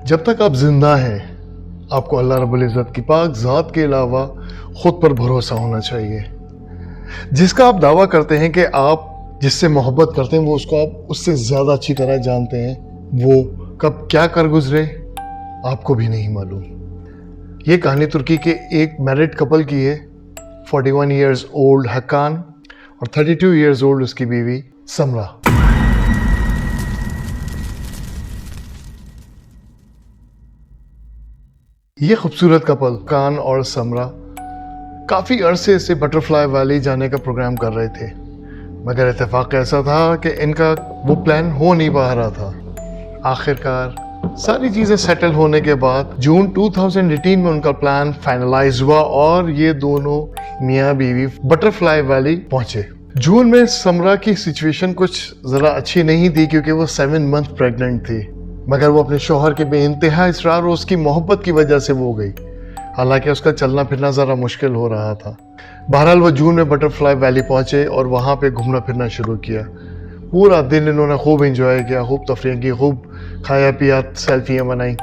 जब तक आप जिंदा हैं आपको अल्लाह रब्बुल इज़्ज़त की पाक ज़ात के अलावा खुद पर भरोसा होना चाहिए। जिसका आप दावा करते हैं कि आप जिससे मोहब्बत करते हैं वो उसको आप उससे ज़्यादा अच्छी तरह जानते हैं, वो कब क्या कर गुजरे आपको भी नहीं मालूम। ये कहानी तुर्की के एक मैरिड कपल की है। 41 ईयर्स ओल्ड हक्कान और 32 ईयर्स ओल्ड उसकी बीवी समरा। ये खूबसूरत कपल कान और समरा काफ़ी अरसे से बटरफ्लाई वैली जाने का प्रोग्राम कर रहे थे, मगर इत्तेफाक ऐसा था कि इनका वो प्लान हो नहीं पा रहा था। आखिरकार सारी चीज़ें सेटल होने के बाद जून 2018 में उनका प्लान फाइनलाइज हुआ और ये दोनों मियाँ बीवी बटरफ्लाई वैली पहुंचे। जून में समरा की सिचुएशन कुछ ज़रा अच्छी नहीं थी क्योंकि वो 7 मंथ प्रेग्नेंट थी, मगर वो अपने शौहर के बेइंतहा इसरार और उसकी मोहब्बत की वजह से वो गई। हालांकि उसका चलना फिरना ज़रा मुश्किल हो रहा था। बहरहाल वो जून में बटरफ्लाई वैली पहुंचे और वहाँ पे घूमना फिरना शुरू किया। पूरा दिन इन्होंने खूब एंजॉय किया, खूब तफरीह की, खूब खाया पिया, सेल्फियाँ बनाई।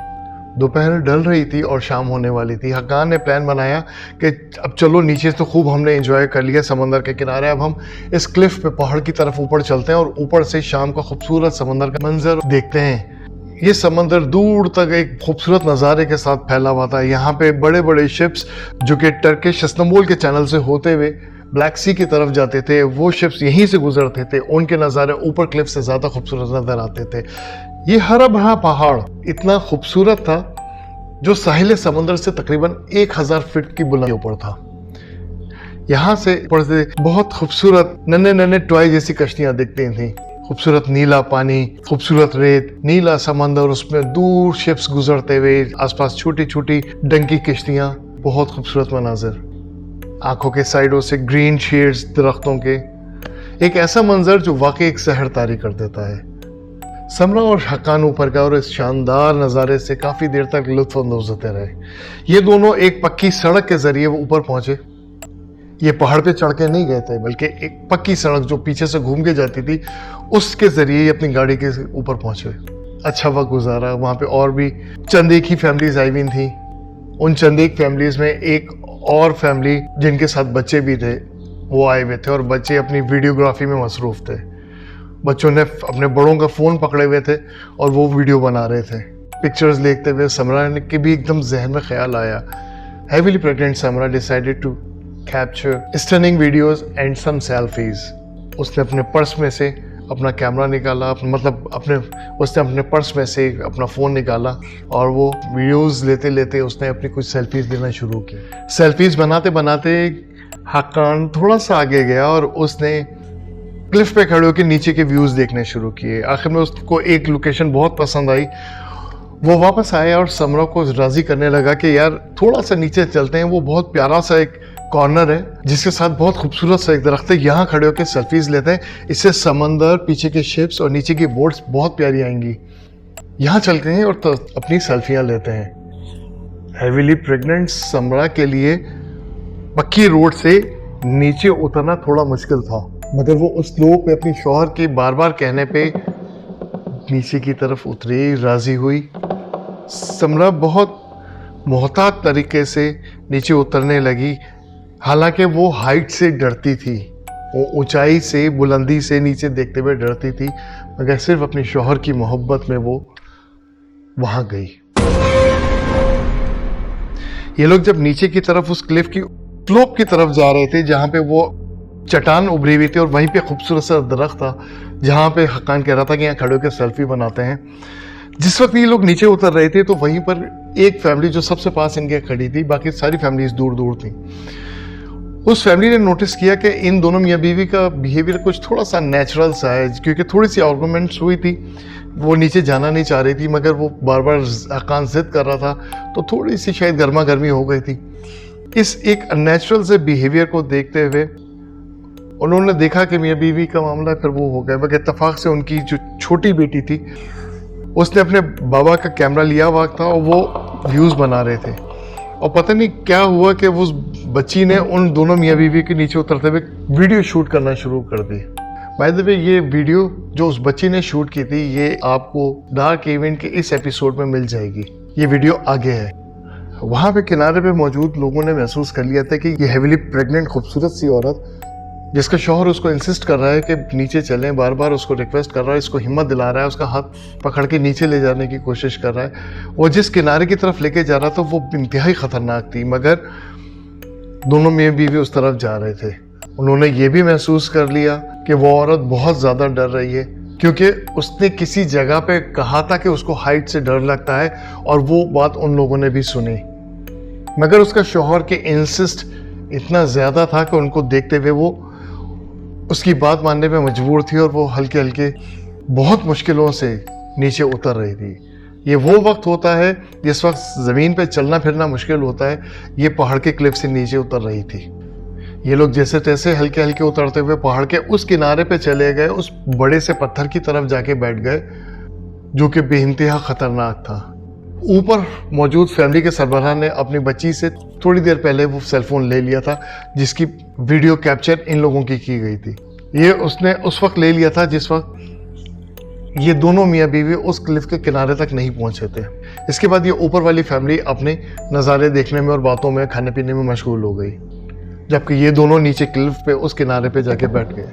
दोपहर ढल रही थी और शाम होने वाली थी। हक्कान ने प्लान बनाया कि अब चलो नीचे तो खूब हमने एंजॉय कर लिया समंदर के किनारे, अब हम इस क्लिफ पे पहाड़ की तरफ ऊपर चलते हैं और ऊपर से शाम का खूबसूरत समंदर का मंजर देखते हैं। ये समंदर दूर तक एक खूबसूरत नज़ारे के साथ फैला हुआ था। यहाँ पे बड़े बड़े शिप्स जो कि टर्किश इस्तांबुल के चैनल से होते हुए ब्लैक सी की तरफ जाते थे, वो शिप्स यहीं से गुजरते थे। उनके नज़ारे ऊपर क्लिफ से ज़्यादा खूबसूरत नज़र आते थे। ये हरा भरा पहाड़ इतना खूबसूरत था जो साहिल समंदर से तकरीबन 1000 फीट की बुलंदी ऊपर था। यहाँ से ऊपर से बहुत खूबसूरत नन्हे नन्हे टॉय जैसी कश्तियाँ दिखती थीं। खूबसूरत नीला पानी, खूबसूरत रेत, नीला समंदर, उसमें दूर शिप्स गुजरते हुए, आसपास छोटी छोटी डंकी किश्तियाँ, बहुत खूबसूरत मनाजिर। आंखों के साइडों से ग्रीन शेड्स दरख्तों के, एक ऐसा मंजर जो वाकई एक सहर तारी कर देता है। समरा और हक्कान ऊपर का और इस शानदार नज़ारे से काफ़ी देर तक लुत्फ़अंदोज़ होते रहे। ये दोनों एक पक्की सड़क के ज़रिए वो ऊपर पहुँचे। ये पहाड़ पे चढ़ के नहीं गए थे, बल्कि एक पक्की सड़क जो पीछे से घूम के जाती थी उसके ज़रिए ये अपनी गाड़ी के ऊपर पहुँचे। अच्छा वक्त गुजारा। वहाँ पे और भी चंद एक ही फैमिलीज आई हुई थी। उन चंद एक फैमिलीज में एक और फैमिली जिनके साथ बच्चे भी थे वो आए हुए थे और बच्चे अपनी वीडियोग्राफी में मसरूफ़ थे। बच्चों ने अपने बड़ों का फ़ोन पकड़े हुए थे और वो वीडियो बना रहे थे, पिक्चर्स देखते हुए। समरा के भी एकदम जहन में ख्याल आया। Heavily pregnant Samra decided to capture stunning videos and some selfies. उसने अपने पर्स में से अपना कैमरा निकाला, उसने अपने पर्स में से अपना फ़ोन निकाला और वो वीडियोस लेते लेते उसने अपनी कुछ सेल्फीज लेना शुरू की। सेल्फीज बनाते बनाते हक्कान थोड़ा सा आगे गया और उसने क्लिफ पे खड़े होकर नीचे के व्यूज़ देखने शुरू किए। आखिर में उसको एक लोकेशन बहुत पसंद आई। वो वापस आया और समरा को राज़ी करने लगा कि यार थोड़ा सा नीचे चलते हैं, वो बहुत प्यारा सा एक कॉर्नर है जिसके साथ बहुत खूबसूरत सा एक दरख्त है, यहाँ खड़े होकर सेल्फीज लेते हैं। इससे समंदर, पीछे के शिप्स और नीचे की बोट्स बहुत प्यारी आएंगी। यहाँ चलते हैं और तो अपनी सेल्फियाँ लेते हैं। हेवीली प्रेग्नेंट समरा के लिए पक्की रोड से नीचे उतरना थोड़ा मुश्किल था, मगर वो उस स्लोप पे अपनी शौहर के बार बार कहने पे नीचे की तरफ उतरी, राज़ी हुई। समरा बहुत मोहतात तरीके से नीचे उतरने लगी। हालांकि वो हाइट से डरती थी, वो ऊंचाई से, बुलंदी से नीचे देखते हुए डरती थी, मगर सिर्फ अपनी शौहर की मोहब्बत में वो वहां गई। ये लोग जब नीचे की तरफ उस क्लिफ की स्लोप की तरफ जा रहे थे जहां पे वो चट्टान उभरी हुई थी और वहीं पे खूबसूरत सा दरख्त था जहां पे हक्कान कह रहा था कि यहाँ खड़े होकर सेल्फी बनाते हैं। जिस वक्त ये लोग नीचे उतर रहे थे तो वहीं पर एक फैमिली जो सबसे पास इनके खड़ी थी, बाकी सारी फैमिलीज दूर दूर थी। उस फैमिली ने नोटिस किया कि इन दोनों मियाँ बीवी का बिहेवियर कुछ थोड़ा सा नेचुरल सा है, क्योंकि थोड़ी सी आर्गूमेंट्स हुई थी। वो नीचे जाना नहीं चाह रही थी, मगर वो बार बार हक्कान जिद कर रहा था, तो थोड़ी सी शायद गर्मा गर्मी हो गई थी। इस एक अननेचुरल से बिहेवियर को देखते हुए उन्होंने देखा कि मियाँ बीवी का मामला फिर वो हो गया। मगर इत्तेफाक से उनकी जो छोटी बेटी थी उसने अपने बाबा का कैमरा लिया हुआ था और वो व्यूज़ बना रहे थे, और पता नहीं क्या हुआ कि उस बच्ची ने उन दोनों मियाँ बीवी के नीचे उतरते हुए वीडियो शूट करना शुरू कर दी। बाय द वे ये वीडियो जो उस बच्ची ने शूट की थी ये आपको डार्क इवेंट के इस एपिसोड में मिल जाएगी। ये वीडियो आगे है। वहाँ पे किनारे पे मौजूद लोगों ने महसूस कर लिया था कि ये हेविली प्रेग्नेंट खूबसूरत सी औरत जिसका शौहर उसको इंसिस्ट कर रहा है कि नीचे चलें, बार बार उसको रिक्वेस्ट कर रहा है, इसको हिम्मत दिला रहा है, उसका हाथ पकड़ के नीचे ले जाने की कोशिश कर रहा है। वो जिस किनारे की तरफ लेके जा रहा था वो इंतहाई ख़तरनाक थी, मगर दोनों मियाँ बीवी उस तरफ जा रहे थे। उन्होंने ये भी महसूस कर लिया कि वो औरत बहुत ज़्यादा डर रही है, क्योंकि उसने किसी जगह पे कहा था कि उसको हाइट से डर लगता है, और वो बात उन लोगों ने भी सुनी। मगर उसका शौहर के इंसिस्ट इतना ज़्यादा था कि उनको देखते हुए वो उसकी बात मानने पे मजबूर थी, और वो हल्के हल्के बहुत मुश्किलों से नीचे उतर रही थी। ये वो वक्त होता है जिस वक्त ज़मीन पे चलना फिरना मुश्किल होता है। ये पहाड़ के क्लिफ से नीचे उतर रही थी। ये लोग जैसे तैसे हल्के हल्के उतरते हुए पहाड़ के उस किनारे पे चले गए, उस बड़े से पत्थर की तरफ जाके बैठ गए जो कि बेइंतहा खतरनाक था। ऊपर मौजूद फैमिली के सरबराह ने अपनी बच्ची से थोड़ी देर पहले वो सेलफोन ले लिया था जिसकी वीडियो कैप्चर इन लोगों की गई थी। ये उसने उस वक्त ले लिया था जिस वक्त ये दोनों मियाँ बीवी उस क्लिफ के किनारे तक नहीं पहुंचे थे। इसके बाद ये ऊपर वाली फैमिली अपने नज़ारे देखने में और बातों में खाने पीने में मशगूल हो गई, जबकि ये दोनों नीचे क्लिफ पे उस किनारे पे जाके बैठ गए।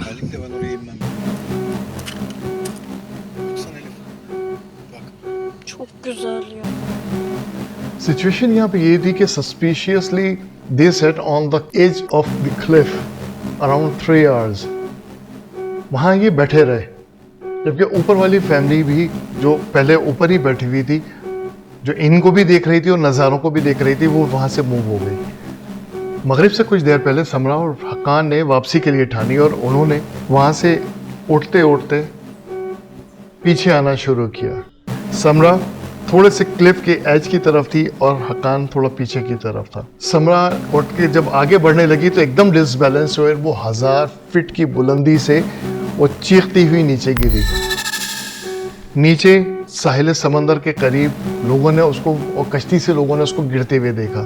Özellikle ben oraya inmem. Baksana Elif. Bak. Çok güzel ya. Situation यहाँ पे ये थी कि suspiciously they sat on the edge of the cliff around 3 hours. वहाँ ये बैठे रहे, जबकि ऊपर वाली फैमिली भी जो पहले ऊपर ही बैठी हुई थी, जो इनको भी देख रही थी और नज़ारों को भी देख रही थी, वो वहाँ से मूव हो गई। मगरिब से कुछ देर पहले समरा और हक्कान ने वापसी के लिए ठानी, और उन्होंने वहाँ से उठते उठते पीछे आना शुरू किया। समरा थोड़े से क्लिफ के एज की तरफ थी और हक्कान थोड़ा पीछे की तरफ था। समरा उठ के जब आगे बढ़ने लगी तो एकदम डिसबैलेंस हुए, वो 1000 फीट की बुलंदी से वो चीखती हुई नीचे गिरी। नीचे साहिल समंदर के करीब लोगों ने उसको, और कश्ती से लोगों ने उसको गिरते हुए देखा,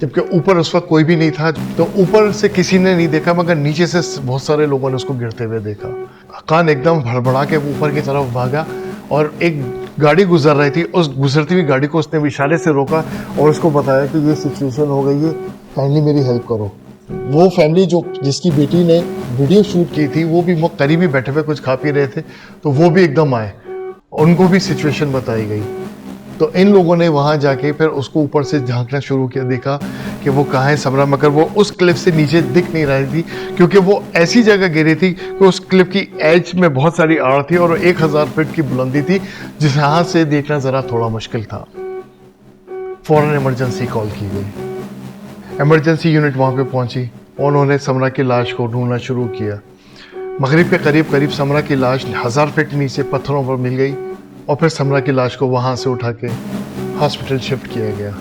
जबकि ऊपर उस वक्त कोई भी नहीं था। तो ऊपर से किसी ने नहीं देखा, मगर नीचे से बहुत सारे लोगों ने उसको गिरते हुए देखा। हक्कान एकदम हड़बड़ा के ऊपर की तरफ भागा, और एक गाड़ी गुजर रही थी, उस गुजरती हुई गाड़ी को उसने इशारे से रोका और उसको बताया कि ये सिचुएशन हो गई है, काइंडली मेरी हेल्प करो। वो फैमिली जो जिसकी बेटी ने वीडियो शूट की थी वो भी करीब ही बैठे हुए कुछ खा पी रहे थे, तो वो भी एकदम आए, उनको भी सिचुएशन बताई गई। तो इन लोगों ने वहाँ जाके फिर उसको ऊपर से झांकना शुरू किया, देखा कि वो कहाँ है समरा, मगर वो उस क्लिफ से नीचे दिख नहीं रही थी, क्योंकि वो ऐसी जगह गिरी थी कि उस क्लिफ की एज में बहुत सारी आड़ थी और 1000 फीट की बुलंदी थी, जिस यहाँ से देखना ज़रा थोड़ा मुश्किल था। फौरन इमरजेंसी कॉल की गई। इमरजेंसी यूनिट वहाँ पे पहुँची, उन्होंने समरा की लाश को ढूंढना शुरू किया। मगरिब के करीब समरा की लाश 1000 फीट नीचे पत्थरों पर मिल गई, और फिर समरा की लाश को वहाँ से उठा के हॉस्पिटल शिफ्ट किया गया।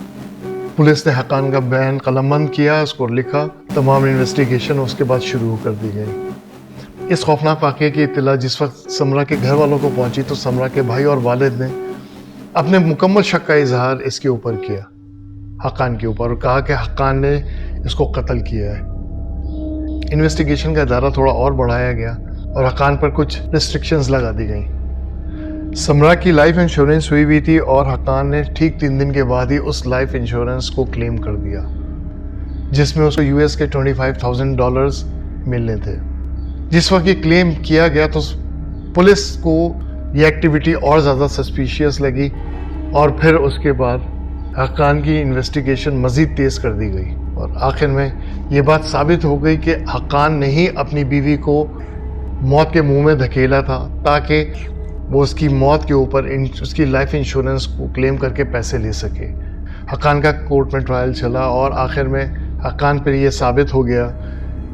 पुलिस ने हक्कान का बयान कलमबंद किया, उसको लिखा, तमाम इन्वेस्टिगेशन उसके बाद शुरू कर दी गई। इस खौफनाक वाक़े की इत्तला जिस वक्त समरा के घर वालों को पहुंची तो समरा के भाई और वालिद ने अपने मुकम्मल शक का इजहार इसके ऊपर किया, हक्कान के ऊपर, और कहा कि हक्कान ने इसको कत्ल किया है। इन्वेस्टिगेशन का दायरा थोड़ा और बढ़ाया गया और हक्कान पर कुछ रिस्ट्रिक्शंस लगा दी गई। समरा की लाइफ इंश्योरेंस हुई हुई थी और हक्कान ने ठीक 3 दिन के बाद ही उस लाइफ इंश्योरेंस को क्लेम कर दिया, जिसमें उसको US के $25,000 मिलने थे। जिस वक्त ये क्लेम किया गया तो पुलिस को ये एक्टिविटी और ज़्यादा सस्पिशियस लगी, और फिर उसके बाद हक्कान की इन्वेस्टिगेशन मज़ीद तेज़ कर दी गई, और आखिर में ये बात साबित हो गई कि हक्कान ने ही अपनी बीवी को मौत के मुंह में धकेला था, ताकि वो उसकी मौत के ऊपर उसकी लाइफ इंश्योरेंस को क्लेम करके पैसे ले सके। हक्कान का कोर्ट में ट्रायल चला और आखिर में हक्कान पर यह साबित हो गया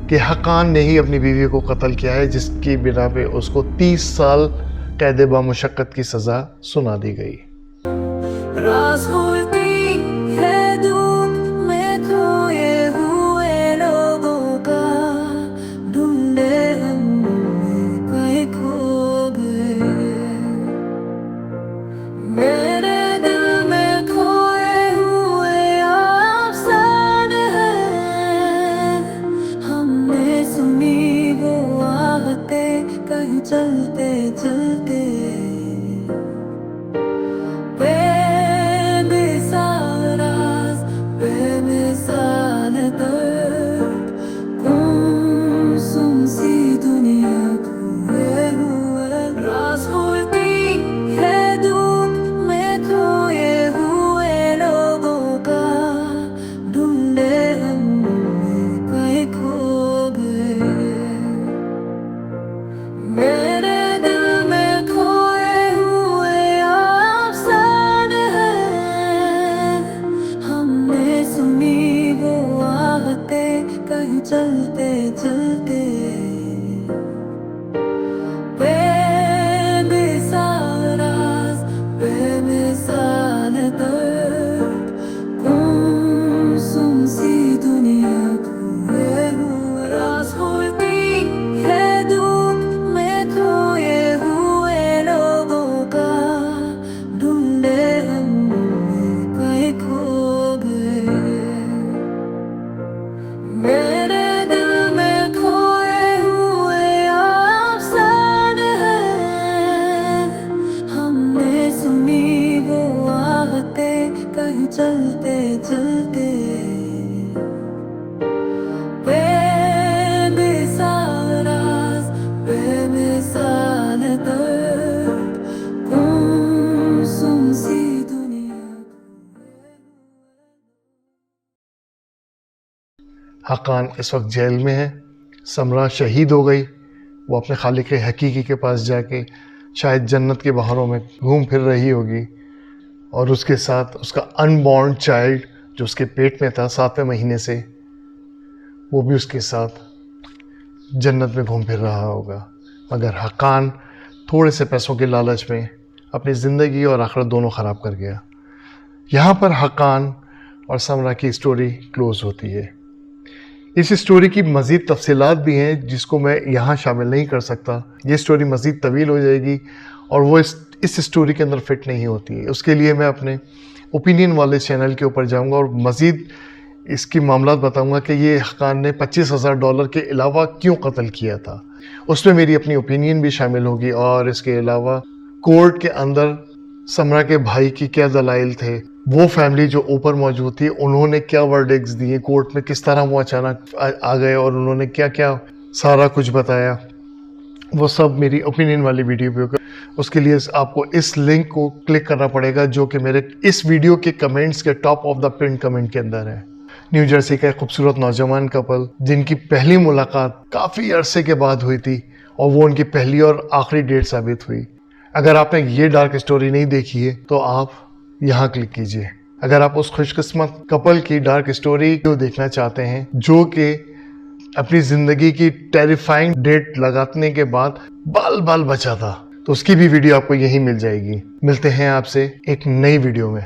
कि हक्कान ने ही अपनी बीवी को कत्ल किया है, जिसकी बिना पे उसको 30 साल कैद बामुशक्कत की सज़ा सुना दी गई। राज होती है धूप में खोए हुए लोगों का, ढूंढे हम कहीं खो गए। मेरे दिल में खोए हुए अफसाने हैं, हमने सुनी वो आहटें कहीं चलते चलते। चलते चलते बेमिसाल राज, बेमिसाल दर्द, गुमसुम सी दुनिया खोए हुए। राज होती है धूप में खोए हुए लोगों का, ढूंढे हम कहीं खो गए। मेरे चलते चलते बेमिसाल राज, बेमिसाल दर्द, गुमसुम सी दुनिया। हक्कान इस वक्त जेल में है। समरा शहीद हो गई। वो अपने खालिक हकीकी के पास जाके शायद जन्नत के बहारों में घूम फिर रही होगी, और उसके साथ उसका अनबॉर्न चाइल्ड जो उसके पेट में था 7वें महीने से, वो भी उसके साथ जन्नत में घूम फिर रहा होगा। मगर हक्कान थोड़े से पैसों के लालच में अपनी ज़िंदगी और आखिरत दोनों ख़राब कर गया। यहाँ पर हक्कान और समरा की स्टोरी क्लोज़ होती है। इस स्टोरी की मज़ीद तफसीलात भी हैं जिसको मैं यहाँ शामिल नहीं कर सकता। ये स्टोरी मज़ीद तवील हो जाएगी और वो इस स्टोरी के अंदर फिट नहीं होती है। उसके लिए मैं अपने ओपिनियन वाले चैनल के ऊपर जाऊंगा और मज़ीद इसकी मामलात बताऊंगा कि ये हक्कान ने $25,000 के अलावा क्यों कत्ल किया था। उसमें मेरी अपनी ओपिनियन भी शामिल होगी, और इसके अलावा कोर्ट के अंदर समरा के भाई की क्या दलाइल थे, वो फैमिली जो ऊपर मौजूद थी उन्होंने क्या वर्डिक्ट्स दिए कोर्ट में, किस तरह वो अचानक आ गए और उन्होंने क्या क्या सारा कुछ बताया, वो सब मेरी ओपिनियन वाली वीडियो पे होगा। उसके लिए आपको इस लिंक को क्लिक करना पड़ेगा जो कि मेरे इस वीडियो के कमेंट्स के top of the pin comment के अंदर है। न्यू जर्सी का एक खूबसूरत नौजवान कपल जिनकी पहली मुलाकात काफ़ी अरसे के बाद हुई थी और वो उनकी पहली और आखिरी डेट साबित हुई। अगर आपने ये डार्क स्टोरी नहीं देखी है तो आप यहाँ क्लिक कीजिए। अगर आप उस खुशकिस्मत कपल की डार्क स्टोरी को देखना चाहते हैं जो कि अपनी ज़िंदगी की टेरिफाइंग डेट लगाने के बाद बाल बाल बचा था, तो उसकी भी वीडियो आपको यहीं मिल जाएगी। मिलते हैं आपसे एक नई वीडियो में।